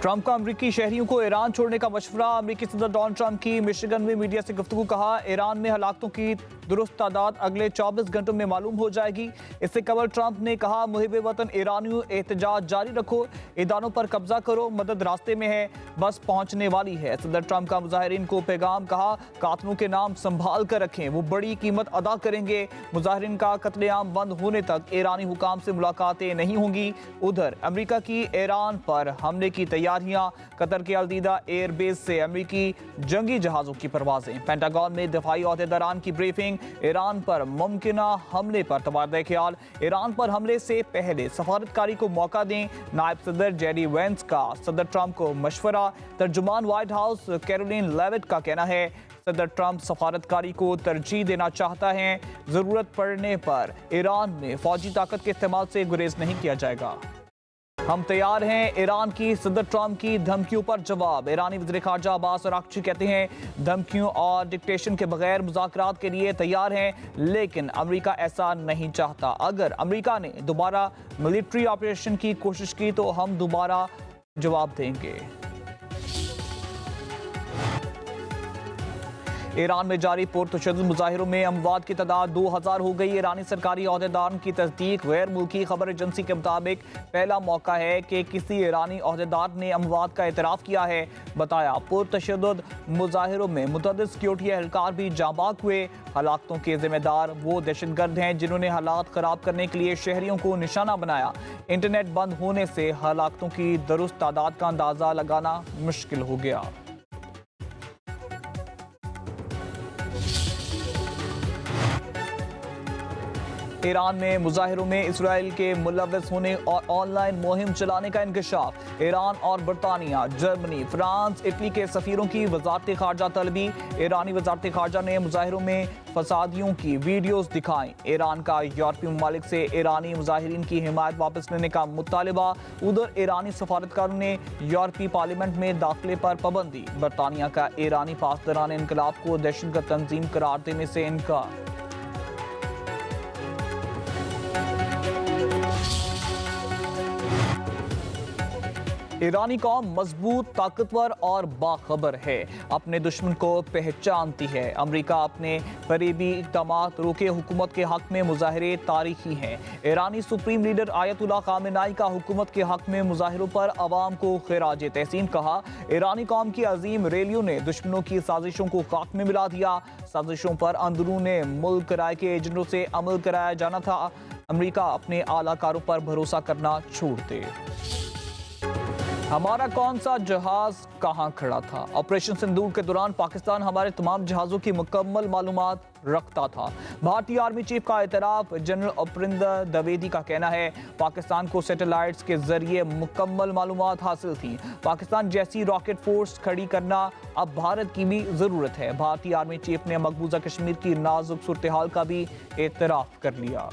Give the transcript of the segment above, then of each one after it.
Trump का अमेरिकी शहरियों को ईरान छोड़ने का मशवरा। अमेरिकी सदर डोनाल्ड ट्रंप की मिशिगन में मीडिया से गुफ्तगू। कहा, ईरान में हलाकतों की दुरुस्त तादाद अगले 24 घंटों में मालूम हो जाएगी। इससे कबल ट्रंप ने कहा, मुहिब वतन ईरानियों, एहतजाज जारी रखो, ईदानों पर कब्जा करो, मदद रास्ते में है, बस पहुंचने वाली है। सदर ट्रंप का मुजाहिरीन को पैगाम। कहा, कातलों के नाम संभाल कर रखें, वो बड़ी कीमत अदा करेंगे। मुजाहिरीन का कत्लेआम बंद होने तक ईरानी हुकाम से मुलाकातें नहीं होंगी। उधर अमेरिका की ईरान पर हमले की तैयारियां। कतर के अल-दीदा एयरबेस से अमेरिकी जंगी जहाजों की परवाजें। पेंटागन में दिफाई ओहदेदारान की ब्रीफिंग। ईरान पर मुमकिना हमले पर तबादला ख्याल। ईरान पर हमले से पहले सफारतकारी को मौका दें, नायब सदर जेडी वेंस का सदर ट्रंप को मशवरा। तर्जुमान व्हाइट हाउस कैरोलिन लेविट का कहना है, सदर ट्रंप सफारतकारी को तरजीह देना चाहता है। जरूरत पड़ने पर ईरान में फौजी ताकत के इस्तेमाल से गुरेज नहीं किया जाएगा। हम तैयार हैं, ईरान की सदर ट्रंप की धमकियों पर जवाब। ईरानी वज़ीर ख़ारजा अब्बास अराग़ची कहते हैं, धमकियों और डिक्टेशन के बगैर मुज़ाकरात के लिए तैयार हैं, लेकिन अमेरिका ऐसा नहीं चाहता। अगर अमेरिका ने दोबारा मिलिट्री ऑपरेशन की कोशिश की तो हम दोबारा जवाब देंगे। ईरान में जारी पुरतशद्दुद मुजाहिरों में अमवात की तादाद 2000 हो गई। ईरानी सरकारी ओहदेदार की तस्दीक। गैर मुल्की खबर एजेंसी के मुताबिक पहला मौका है कि किसी ईरानी ओहदेदार ने अमवात का एतराफ़ किया है। बताया, पुरतशद्दुद मुजाहिरों में मुतअद्दिद सिक्योरिटी एहलकार भी जांबाग हुए। हलाकतों के जिम्मेदार वो दहशतगर्द हैं जिन्होंने हालात ख़राब करने के लिए शहरियों को निशाना बनाया। इंटरनेट बंद होने से हलाकतों की दुरुस्त तादाद का अंदाज़ा लगाना मुश्किल हो गया। ईरान में मुजाहिरों में इसराइल के मुलव्वस होने और ऑनलाइन मुहिम चलाने का इंकशाफ। ईरान और बरतानिया, जर्मनी, फ्रांस, इटली के सफीरों की वजारत खारजा तलबी। ईरानी वजारत खारजा ने मुजाहिरों में फसादियों की वीडियोस दिखाई। ईरान का यूरोपीय ममालिक से ईरानी मुजाहिरीन की हिमायत वापस लेने का मुतालिबा। उधर ईरानी सफारतकारों ने यूरोपीय पार्लियामेंट में दाखिले पर पाबंदी। बरतानिया का ईरानी पासदारान इनकलाब को दहशतगर्द तंजीम करार देने से इनकार। ईरानी कौम मजबूत, ताकतवर और बाखबर है, अपने दुश्मन को पहचानती है। अमेरिका अपने करीबी इक़दामात रोके हुकूमत के हक में मुजाहिरे तारीखी हैं। ईरानी सुप्रीम लीडर आयतुल्लाह खामेनाई का हुकूमत के हक में मुजाहिरों पर अवाम को खिराज तहसीन। कहा, ईरानी कौम की अजीम रैलियों ने दुश्मनों की साजिशों को खाक में मिला दिया। साजिशों पर अंदरून मुल्क राय के एजेंटों से अमल कराया जाना था। अमेरिका अपने आलाकारों पर भरोसा करना छोड़ दे। हमारा कौन सा जहाज कहां खड़ा था? ऑपरेशन सिंदूर के दौरान पाकिस्तान हमारे तमाम जहाज़ों की मुकम्मल मालूमात रखता था। भारतीय आर्मी चीफ का एतराफ़। जनरल अपरिंदर द्विवेदी का कहना है, पाकिस्तान को सैटेलाइट्स के जरिए मुकम्मल मालूमात हासिल थी। पाकिस्तान जैसी रॉकेट फोर्स खड़ी करना अब भारत की भी ज़रूरत है। भारतीय आर्मी चीफ ने मकबूजा कश्मीर की नाजुक सूरत हाल का भी एतराफ़ कर लिया।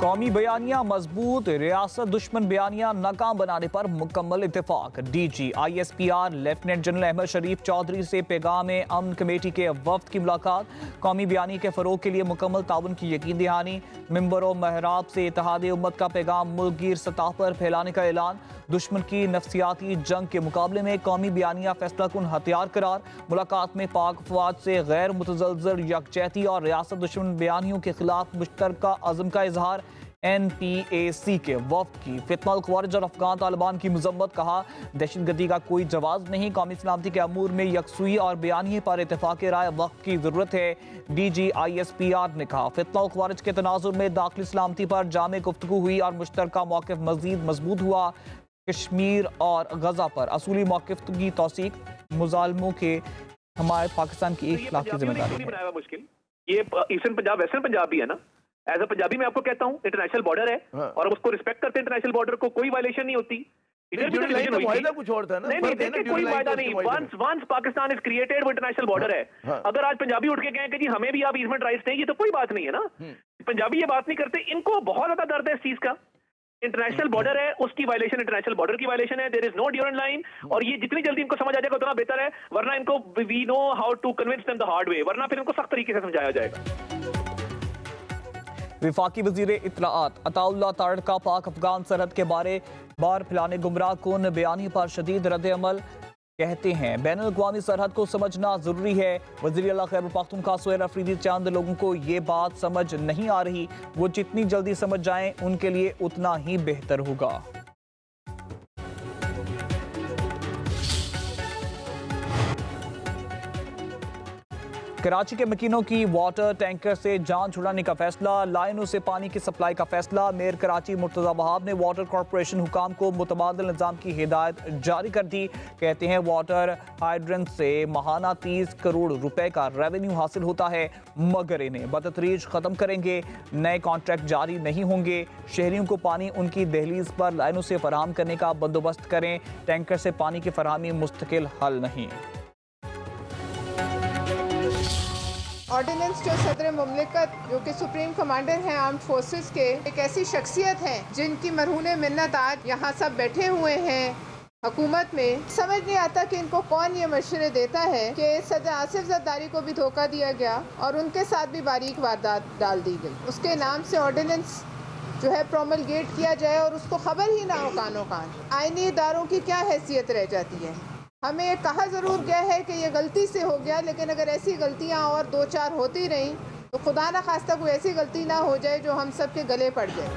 कौमी बयानिया मजबूत, रियासत दुश्मन बयानिया नाकाम बनाने पर मुकम्मल इत्तेफाक। DG ISPR lieutenant general Ahmed Sharif Chaudhry से पैगाम अमन कमेटी के वफ्द की मुलाकात। कौमी बयानी के फ़रोग के लिए मुकम्मल ताउन की यकीन दहानी। मिंबर महराब से इत्तेहाद उम्मत का पैगाम मुल्कगीर सतह पर फैलाने का ऐलान। दुश्मन की नफ्सियाती जंग के मुकाबले में कौमी बयानिया फैसला कुन हथियार करार। मुलाकात में पाक अफवाज से गैर मुतज़लज़ल यकजहती और रियासत दुश्मन बयानियों के खिलाफ मुश्तरका अज़म का इजहार। NPAC के वफ्द की फितना ख्वारिज और अफगान तालिबान की मजम्मत। कहा, दहशतगर्दी का कोई जवाब नहीं। कौमी सलामती के अमूर में यकसुई और बयानी पर इत्तेफाक राय वक्त की ज़रूरत है। DG ISPR ने कहा, फितना ख्वारिज के तनाजुर में दाखिली सलामती पर जामे गुफ्तगू हुई और मुश्तरका मौक़िफ़ मज़ीद मजबूत हुआ। कश्मीर और गजा पर असूली मौक़िफ़ की तौसीक। मुजालिमों के हमारे पाकिस्तान की इखलाक़ी जिम्मेदारी है। मुश्किल ये ईस्टर्न पंजाब वेस्टर्न पंजाब भी है ना। एज अ पंजाबी मैं आपको कहता हूँ, इंटरनेशनल बॉर्डर है। हाँ। और हम उसको रिस्पेक्ट करते हैं। इंटरनेशनल बॉर्डर को कोई वायलेशन नहीं होती। इधर भी कुछ और था ना। नहीं, देखिए कोई वायदा नहीं। वंस पाकिस्तान इज क्रिएटेड, वो इंटरनेशनल बॉर्डर है। हाँ। अगर आज पंजाबी उठ के कहें कि जी हमें भी आप ईजमेंट राइट्स देंगे, तो कोई बात नहीं है ना। पंजाबी ये बात नहीं करते। इनको बहुत ज्यादा दर्द है इस चीज का। इंटरनेशनल बॉर्डर है, उसकी वायलेशन इंटरनेशनल बॉर्डर की वायलेशन है। There is no Durand line. और ये जितनी जल्दी इनको समझ आ जाएगा उतना बेहतर है, वरना इनको we know how to convince them the hard way, वरना फिर इनको सख्त तरीके से समझाया जाएगा। विफाकी वजीर इत्तलाआत अताउल्लाह तारड़ का पाक अफगान सरहद के बारे बार फैलाने गुमराह कुन बयानी पर शदीद रद्द-ए-अमल। कहते हैं बैनुल-अक़वामी सरहद को समझना जरूरी है। वज़ीर आला खैबर पख्तूनख्वा सुहेल अफरीदी चंद लोगों को ये बात समझ नहीं आ रही, वो जितनी जल्दी समझ जाएं उनके लिए उतना ही बेहतर होगा। कराची के मकीनों की वाटर टैंकर से जान छुड़ाने का फैसला, लाइनों से पानी की सप्लाई का फैसला। मेयर कराची मुर्तज़ा वहाब ने वाटर कॉरपोरेशन हुकाम को मुतबादिल निज़ाम की हिदायत जारी कर दी। कहते हैं वाटर हाइड्रेंट से माहाना 30 करोड़ रुपए का रेवेन्यू हासिल होता है, मगर इन्हें बतदरीज ख़त्म करेंगे। नए कॉन्ट्रैक्ट जारी नहीं होंगे। शहरियों को पानी उनकी दहलीज पर लाइनों से फराहम करने का बंदोबस्त करें। टैंकर से पानी की फराहमी मुस्तकिल हल नहीं। ऑर्डिनेंस जो सदर मुमलिकत जो कि सुप्रीम कमांडर हैं आर्म्ड फोर्सेस के, एक ऐसी शख्सियत हैं जिनकी मरहूने मिन्नत आज यहाँ सब बैठे हुए हैं हुकूमत में। समझ नहीं आता कि इनको कौन ये मशवरे देता है कि सदर आसिफ जरदारी को भी धोखा दिया गया और उनके साथ भी बारीक वारदात डाल दी गई। उसके नाम से ऑर्डिनेंस जो है प्रोमलगेट किया जाए और उसको खबर ही ना हो कानो कान। आईनी इदारों की क्या हैसियत रह जाती है। हमें ये कहा ज़रूर गया है कि ये गलती से हो गया, लेकिन अगर ऐसी गलतियां और 2-4 होती रहीं तो खुदा न खास्ता कोई ऐसी गलती ना हो जाए जो हम सब के गले पड़ जाए।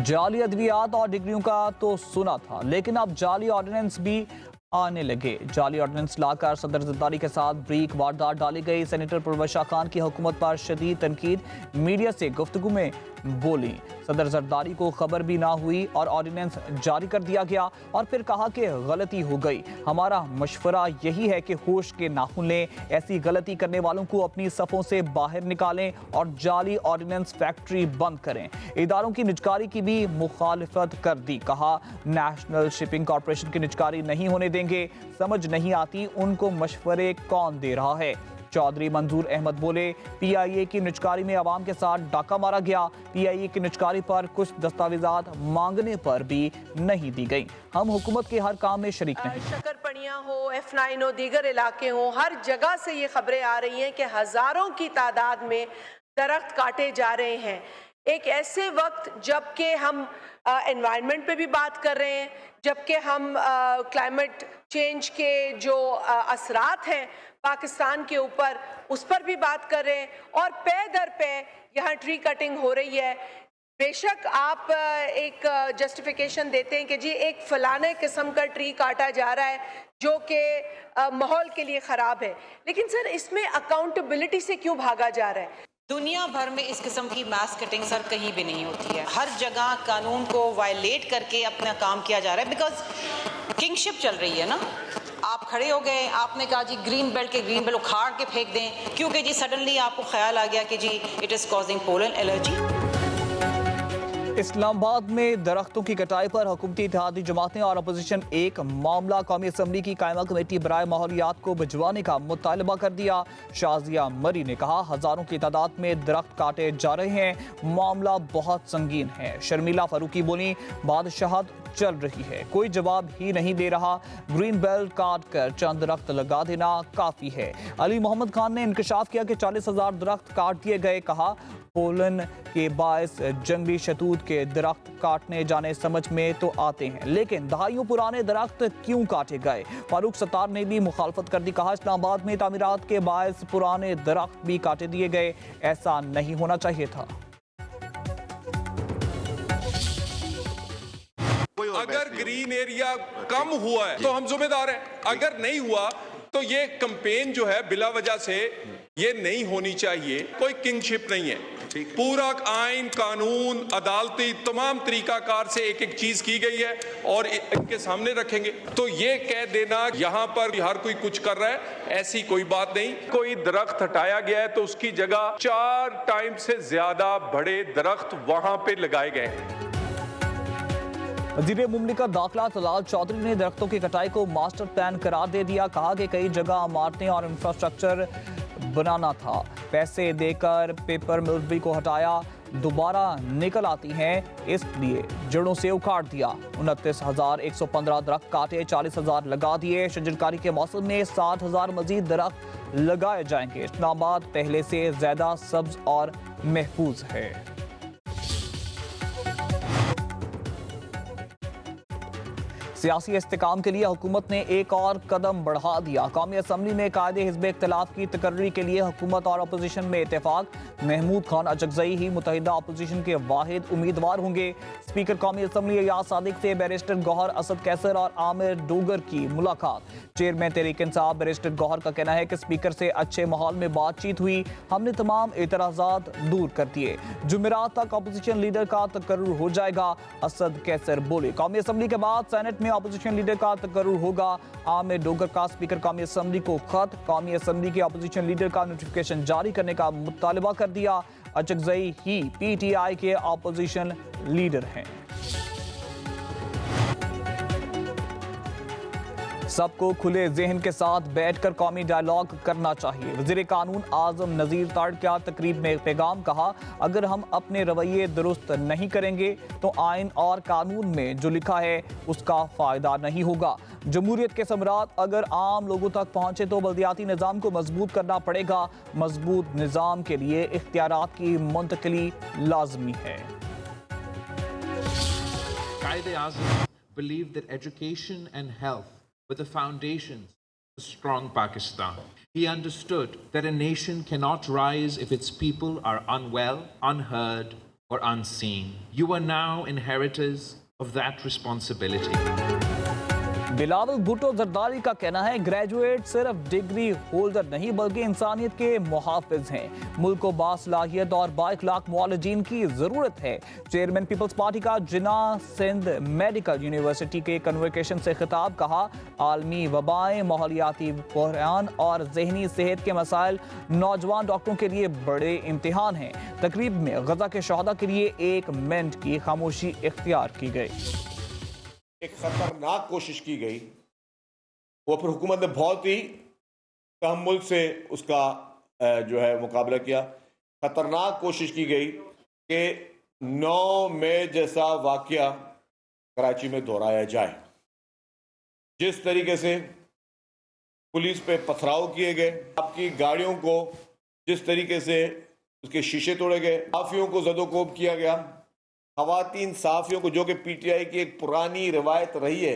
जाली अद्वियात और डिग्रियों का तो सुना था, लेकिन अब जाली ऑर्डिनेंस भी आने लगे। जाली ऑर्डिनेंस लाकर सदर जरदारी के साथ ब्रीक वारदात डाली गई। सेनेटर परवेज शाह खान की हुकूमत पर शदीद तनकीद। मीडिया से गुफ्तगू में बोली, सदर जरदारी को खबर भी ना हुई और ऑर्डिनेंस जारी कर दिया गया और फिर कहा कि गलती हो गई। हमारा मशवरा यही है कि होश के नाखून लें, ऐसी गलती करने वालों को अपनी सफ़ों से बाहर निकालें और जाली ऑर्डिनेंस फैक्ट्री बंद करें। इदारों की निजकारी की भी मुखालिफत कर दी। कहा नेशनल शिपिंग कॉरपोरेशन की निजकारी नहीं होने देंगे। समझ नहीं आती उनको मशवरे कौन दे रहा है। चौधरी मंजूर अहमद बोले, PIA की निजकारी में अवाम के साथ डाका मारा गया। PIA की निजकारी पर कुछ दस्तावेजात मांगने पर भी नहीं दी गई। हम हुकूमत के हर काम में शरीक नहीं। शकरपनियां हो, F9 हो, दीगर इलाके हो, हर जगह से ये खबरें आ रही हैं कि हजारों की तादाद में दरख्त काटे जा रहे हैं। एक ऐसे वक्त जबकि हम एनवायरनमेंट पे भी बात कर रहे हैं, जबकि हम क्लाइमेट चेंज के जो असरात हैं पाकिस्तान के ऊपर, उस पर भी बात कर रहे हैं और पे दर पे यहाँ ट्री कटिंग हो रही है। बेशक आप एक जस्टिफिकेशन देते हैं कि जी एक फलाने किस्म का ट्री काटा जा रहा है जो कि माहौल के लिए ख़राब है, लेकिन सर इसमें अकाउंटेबिलिटी से क्यों भागा जा रहा है? दुनिया भर में इस किस्म की मास कटिंग सर कहीं भी नहीं होती है। हर जगह कानून को वायलेट करके अपना काम किया जा रहा है, बिकॉज किंगशिप चल रही है ना। आप खड़े हो गए, आपने कहा जी ग्रीन बेल्ट के ग्रीन बेल्ट उखाड़ के फेंक दें क्योंकि जी सडनली आपको ख्याल आ गया कि जी it is causing pollen allergy. Islamabad में दरख्तों की कटाई पर हुकूमती इत्तेहादी जमातें और अपोजिशन एक मामला कौमी असम्बली की कायमा कमेटी बराए माहौलियात को भिजवाने का मुतालबा कर दिया। शाजिया मरी ने कहा, हजारों की तादाद में दरख्त काटे जा रहे हैं, मामला बहुत संगीन है। शर्मिला फारूकी बोली, बादशाहत चल रही है, कोई जवाब ही नहीं दे रहा। ग्रीन बेल्ट काट कर चंद दरख्त लगा देना काफी है। अली मोहम्मद खान ने इंकशाफ किया कि 40,000 दरख्त काट दिए गए। कहा, पोलन के बायस जंगली शतूत के दरख्त काटने जाने समझ में तो आते हैं, लेकिन दहाइयों पुराने दरख्त क्यों काटे गए? फारूक सत्तार ने भी मुखालफत कर दी। कहा, इस्लामाबाद में तामीरात के बायस पुराने दरख्त भी काटे दिए गए, ऐसा नहीं होना चाहिए था। अगर ग्रीन एरिया कम हुआ है तो हम जिम्मेदार हैं, अगर नहीं हुआ तो ये कैंपेन जो है बिला वजह से ये नहीं होनी चाहिए। कोई किंगशिप नहीं है, पूरा आइन कानून अदालती तमाम तरीकाकार से एक एक चीज की गई है और इनके सामने रखेंगे। तो ये कह देना यहाँ पर हर कोई कुछ कर रहा है, ऐसी कोई बात नहीं। कोई दरख्त हटाया गया है तो उसकी जगह 4 टाइम से ज्यादा बड़े दरख्त वहां पे लगाए गए हैं। वज़ीर मुमलिकत दाखिला तलाल चौधरी ने दरख्तों की कटाई को मास्टर प्लान करार दे दिया। कहा कि कई जगह इमारतें और इंफ्रास्ट्रक्चर बनाना था, पैसे देकर पेपर मिल को हटाया, दोबारा निकल आती हैं, इसलिए जड़ों से उखाड़ दिया। 29,115 दरख्त काटे, 40,000 लगा दिए। शजरकारी के मौसम में 7,000 मजीद दरख्त लगाए जाएंगे। इस्लामाबाद पहले से ज्यादा सब्ज और महफूज है। सियासी इस्तेकाम के लिए हुकूमत ने एक और कदम बढ़ा दिया। कौमी असम्बली में कायदे हिज़्ब इख्तिलाफ की तकर्री के लिए हुकूमत और अपोजिशन में इत्तेफाक। महमूद खान अचकजई ही मुतहिदा अपोजिशन के वाहिद उम्मीदवार होंगे। स्पीकर कौमी असम्बली अयाज सादिक से बैरिस्टर गौहर असद कैसर और आमिर डोगर की मुलाकात। चेयरमैन तहरीक इंसाफ बैरिस्टर गौहर का कहना है कि स्पीकर से अच्छे माहौल में बातचीत हुई, हमने तमाम एतराज़ात दूर कर दिए। जुमेरात तक अपोजिशन लीडर का तकर्रुर हो जाएगा, असद कैसर बोले। कौमी असम्बली के बाद सेनेट में अपोजिशन लीडर का तकर्रुर होगा। आमिर डोगर का स्पीकर कौमी असम्बली को खत, कौमी असम्बली के अपोजिशन लीडर का नोटिफिकेशन जारी करने का मुतालबा कर दिया। अचकजई ही PTI के अपोजिशन लीडर हैं। सबको खुले जहन के साथ बैठकर कौमी डायलॉग करना चाहिए। वज़ीर कानून आज़म नज़ीर ताड़किया तकरीब में पैगाम कहा, अगर हम अपने रवैये दुरुस्त नहीं करेंगे तो आइन और कानून में जो लिखा है उसका फ़ायदा नहीं होगा। जमहूरियत के सम्राट अगर आम लोगों तक पहुँचे तो बल्दियाती निज़ाम को मजबूत करना पड़ेगा। मजबूत निज़ाम के लिए इख्तियारात की मुंतकिली लाजमी है। Quaid-e-Azam believed that education and health were the foundations of a strong Pakistan. He understood that a nation cannot rise if its people are unwell, unheard, or unseen. You are now inheritors of that responsibility. Bilawal Bhutto Zardari का कहना है, graduate सिर्फ degree holder नहीं बल्कि इंसानियत के मुहाफिज हैं। मुल्क को बासलाहियत और बाइखलाक मुआलिजीन की ज़रूरत है। चेयरमैन पीपल्स पार्टी का जिना सिंध मेडिकल यूनिवर्सिटी के कन्वोकेशन से खिताब, कहा आलमी वबाएं, माहौलियाती बहरान और जहनी सेहत के मसाइल नौजवान डॉक्टरों के लिए बड़े इम्तिहान हैं। तकरीब में गजा के शहदा के लिए 1 मिनट की खामोशी इख्तियार की गई। एक खतरनाक कोशिश की गई, वो फिर हुकूमत ने बहुत ही तहम्मुल से उसका जो है मुकाबला किया। खतरनाक कोशिश की गई कि 9 मई जैसा वाकया कराची में दोहराया जाए। जिस तरीके से पुलिस पे पथराव किए गए, आपकी गाड़ियों को जिस तरीके से उसके शीशे तोड़े गए, काफियों को जदोकोब किया गया, खवातीन साफियों को जो कि PTI की एक पुरानी रवायत रही है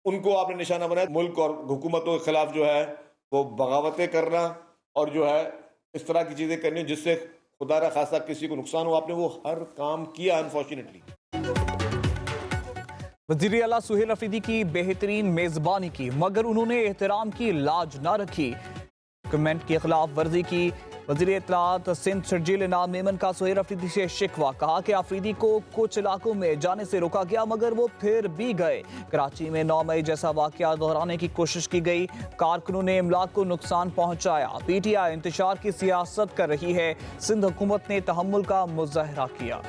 उनको आपने निशाना बनाया। मुल्क और हुकूमतों के खिलाफ जो है वो बगावतें करना और जो है इस तरह की चीज़ें करनी जिससे खुदा न खासा किसी को नुकसान हो, आपने वो हर काम किया अनफॉर्चुनेटली। वज़ीर आला सुहेल अफरीदी की बेहतरीन मेज़बानी की मगर उन्होंने एहतराम की लाज ना रखी। कमेंट की खिलाफ वर्जी की। वज़ीर इत्तलात सिंध शर्जील इनाम मेमन का सुहेल अफरीदी से शिकवा, कहा कि अफरीदी को कुछ इलाकों में जाने से रोका गया मगर वो फिर भी गए। कराची में 9 मई जैसा वाकया दोहराने की कोशिश की गई, कारकुनों ने इमलाक को नुकसान पहुंचाया। PTI इंतशार की सियासत कर रही है, सिंध हुकूमत ने तहम्मुल का मुजाहरा किया।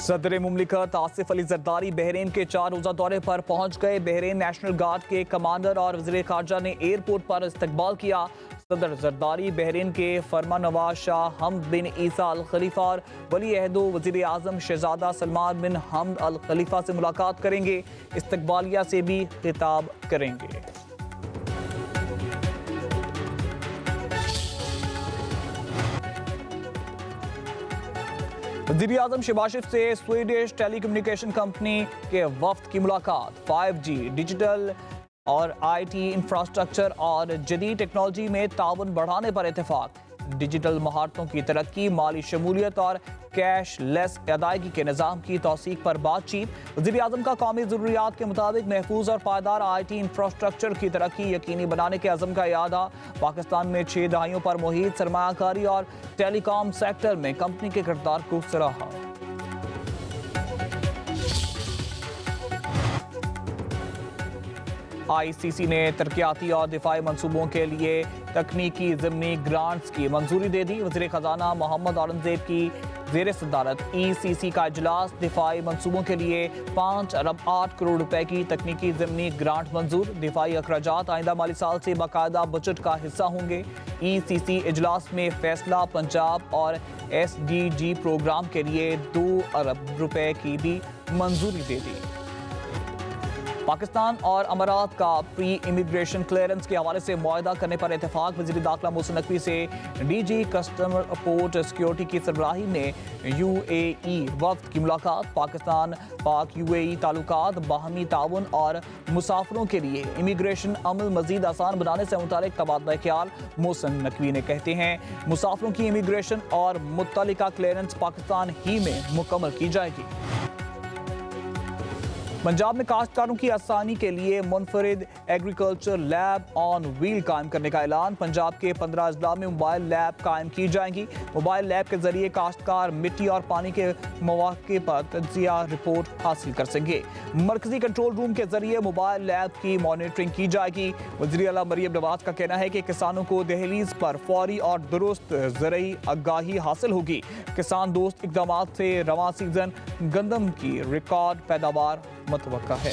सदर मुमलिकत आसिफ अली जरदारी बहरीन के 4 रोज़ा दौरे पर पहुंच गए। बहरीन नेशनल गार्ड के कमांडर और वज़ीर ख़ारजा ने एयरपोर्ट पर इस्तकबाल किया। सदर जरदारी बहरीन के फरमानवाज शाह हमद बिन ईसा अल खलीफा और वली अहदो वज़ीर आज़म शहजादा सलमान बिन हमद अल खलीफा से मुलाकात करेंगे। इस्तकबालिया से भी खिताब करेंगे। वज़ीर आज़म शहबाज शरीफ से स्वीडिश टेलीकम्युनिकेशन कंपनी के वफ्द की मुलाकात। 5G, डिजिटल और IT इंफ्रास्ट्रक्चर और जदीद टेक्नोलॉजी में ताउन बढ़ाने पर इत्तेफाक। डिजिटल महारतों की तरक्की, माली शमूलियत और कैश लेस अदायगी के निज़ाम की तौसीक पर बातचीत। वज़ीर आज़म का कौमी ज़रूरियात के मुताबिक महफूज और पायदार IT इंफ्रास्ट्रक्चर की तरक्की यकीनी बनाने के अज़म का इरादा। पाकिस्तान में 6 दहाइयों पर मुहित सरमायाकारी और टेलीकॉम सेक्टर में कंपनी के किरदार को सराहा। ICC ने तरक्याती और दिफाई मंसूबों के लिए तकनीकी ज़िमनी ग्रांट्स की मंजूरी दे दी। वज़ीर ख़जाना मोहम्मद औरंगज़ेब की ज़ेर सदारत ECC का इजलास। दिफाई मंसूबों के लिए 5 अरब 8 करोड़ रुपए की तकनीकी ज़मीनी ग्रांट मंजूर। दिफाई अखराजात आइंदा माली साल से बाकायदा बजट का हिस्सा होंगे। ECC इजलास में फैसला पंजाब और SDG प्रोग्राम के लिए 2 अरब रुपए की भी मंजूरी दे दी। पाकिस्तान और अमारात का प्री इमिग्रेशन क्लियरेंस के हवाले से मुआहदा करने पर इत्तेफाक। वज़ीर दाखिला मोहसिन नकवी से DG कस्टमर पोर्ट सिक्योरिटी की सरबराही में UAE वफ्द की मुलाकात। पाकिस्तान पाक UAE ताल्लुकात, बाहमी ताउन और मुसाफिरों के लिए इमिग्रेशन अमल मजीद आसान बनाने से मुतालिक तबादला ख्याल। मोहसिन नकवी ने कहते हैं मुसाफिरों की इमिग्रेशन और मुत्तलिका क्लियरेंस पाकिस्तान ही में मुकम्मल की जाएगी। पंजाब में काश्तकारों की आसानी के लिए मुनफरिद एग्रीकल्चर लैब ऑन व्हील कायम करने का ऐलान। पंजाब के 15 अजला में मोबाइल लैब कायम की जाएंगी। मोबाइल लैब के जरिए काश्तकार मिट्टी और पानी के मौके पर तज्जिया रिपोर्ट हासिल कर सकेंगे। मरकजी कंट्रोल रूम के जरिए मोबाइल लैब की मॉनिटरिंग की जाएगी। वज़ीर आला मरियम नवाज का कहना है कि किसानों को दहलीज पर फौरी और दुरुस्त ज़रई आगाही हासिल होगी। किसान दोस्त इकदाम से रवां सीजन गंदम की रिकॉर्ड पैदावार मुतवक्का है।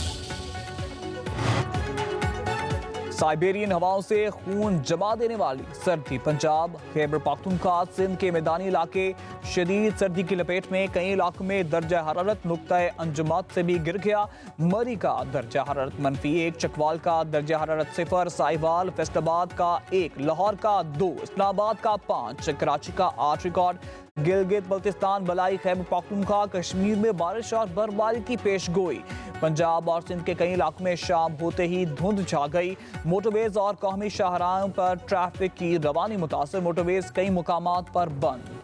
साइबेरियन हवाओं से खून जमा देने वाली सर्दी। पंजाब, खैबर पख्तूनख्वा, सिंध के मैदानी इलाके शदीद सर्दी की लपेट में। कई इलाकों में दर्जा हरारत नुक्ता अंजुमत से भी गिर गया। मरी का दर्जा हरारत -1, चकवाल का दर्जा हरारत 0, साहिवाल फैसलाबाद का 1, लाहौर का 2, इस्लामाबाद का 5, कराची का 8 रिकॉर्ड। गिलगित बल्तिस्तान, बलाई, खैबर पख्तूनख्वा, कश्मीर में बारिश और बर्फबारी की पेशगोई। पंजाब और सिंध के कई इलाकों में शाम होते ही धुंध छा गई। मोटरवेज और कौमी शाहराहों पर ट्रैफिक की रवानी मुतासर। मोटरवेज कई मुकामात पर बंद।